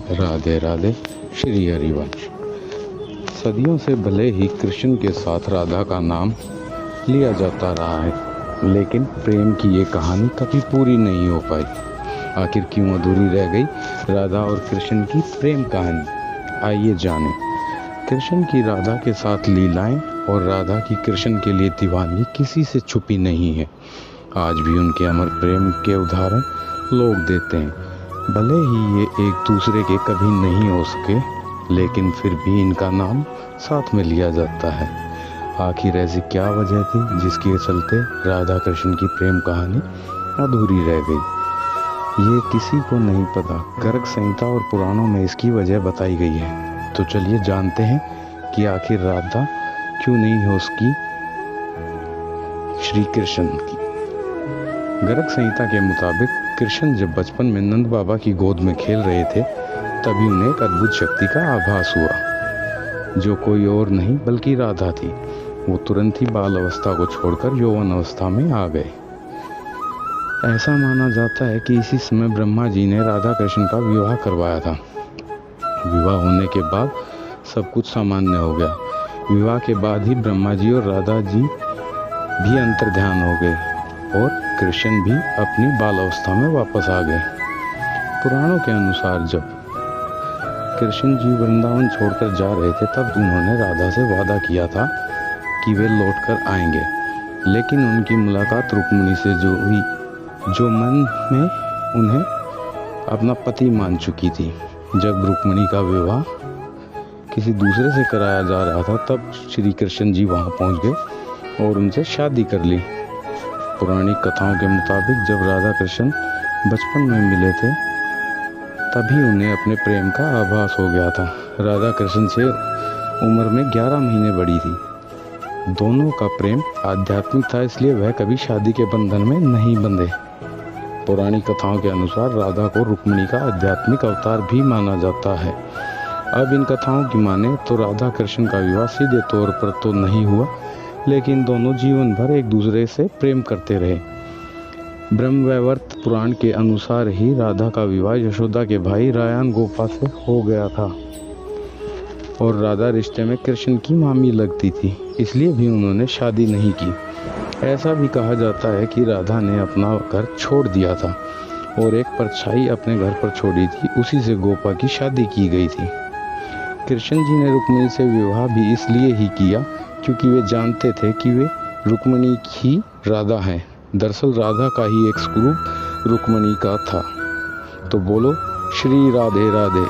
राधे राधे। श्री हरिवंश। सदियों से भले ही कृष्ण के साथ राधा का नाम लिया जाता रहा है, लेकिन प्रेम की ये कहानी कभी पूरी नहीं हो पाई। आखिर क्यों अधूरी रह गई राधा और कृष्ण की प्रेम कहानी? आइए जानें। कृष्ण की राधा के साथ लीलाएं और राधा की कृष्ण के लिए दीवानगी किसी से छुपी नहीं है। आज भी उनके अमर प्रेम के उदाहरण लोग देते हैं। भले ही ये एक दूसरे के कभी नहीं हो सके, लेकिन फिर भी इनका नाम साथ में लिया जाता है। आखिर ऐसी क्या वजह थी जिसके चलते राधा कृष्ण की प्रेम कहानी अधूरी रह गई? ये किसी को नहीं पता। गर्ग संहिता और पुराणों में इसकी वजह बताई गई है। तो चलिए जानते हैं कि आखिर राधा क्यों नहीं हो सकी श्री कृष्ण की। गर्ग संहिता के मुताबिक कृष्ण जब बचपन में नंद बाबा की गोद में खेल रहे थे, तभी उन्हें एक अद्भुत शक्ति का आभास हुआ, जो कोई और नहीं बल्कि राधा थी। वो तुरंत ही बाल अवस्था को छोड़कर यौवन अवस्था में आ गए। ऐसा माना जाता है कि इसी समय ब्रह्मा जी ने राधा कृष्ण का विवाह करवाया था। विवाह होने के बाद सब कुछ सामान्य हो गया। विवाह के बाद ही ब्रह्मा जी और राधा जी भी अंतर्ध्यान हो गए और कृष्ण भी अपनी बाल अवस्था में वापस आ गए। पुराणों के अनुसार जब कृष्ण जी वृंदावन छोड़कर जा रहे थे, तब उन्होंने राधा से वादा किया था कि वे लौटकर आएंगे। लेकिन उनकी मुलाकात रुक्मिणी से जो हुई, जो मन में उन्हें अपना पति मान चुकी थी। जब रुक्मिणी का विवाह किसी दूसरे से कराया जा रहा था, तब श्री कृष्ण जी वहां पहुंच गए और उनसे शादी कर ली। पौराणिक कथाओं के मुताबिक जब राधा कृष्ण बचपन में मिले थे, तभी उन्हें अपने प्रेम का आभास हो गया था। राधा कृष्ण से उम्र में 11 महीने बड़ी थी। दोनों का प्रेम आध्यात्मिक था, इसलिए वह कभी शादी के बंधन में नहीं बंधे। पौराणिक कथाओं के अनुसार राधा को रुक्मिणी का आध्यात्मिक अवतार भी माना जाता है। अब इन कथाओं की माने तो राधा कृष्ण का विवाह सीधे तौर पर तो नहीं हुआ, लेकिन दोनों जीवन भर एक दूसरे से प्रेम करते रहे। ब्रह्मवैवर्त पुराण के अनुसार ही राधा का विवाह यशोदा के भाई रायन गोपा से हो गया था और राधा रिश्ते में कृष्ण की मामी लगती थी, इसलिए भी उन्होंने शादी नहीं की। ऐसा भी कहा जाता है कि राधा ने अपना घर छोड़ दिया था और एक परछाई अपने घर पर छोड़ी थी, उसी से गोपा की शादी की गई थी। कृष्ण जी ने रुक्मिणी से विवाह भी इसलिए ही किया क्योंकि वे जानते थे कि वे रुक्मिणी ही राधा हैं। दरअसल राधा का ही एक स्वरूप रुक्मिणी का था। तो बोलो श्री राधे राधे।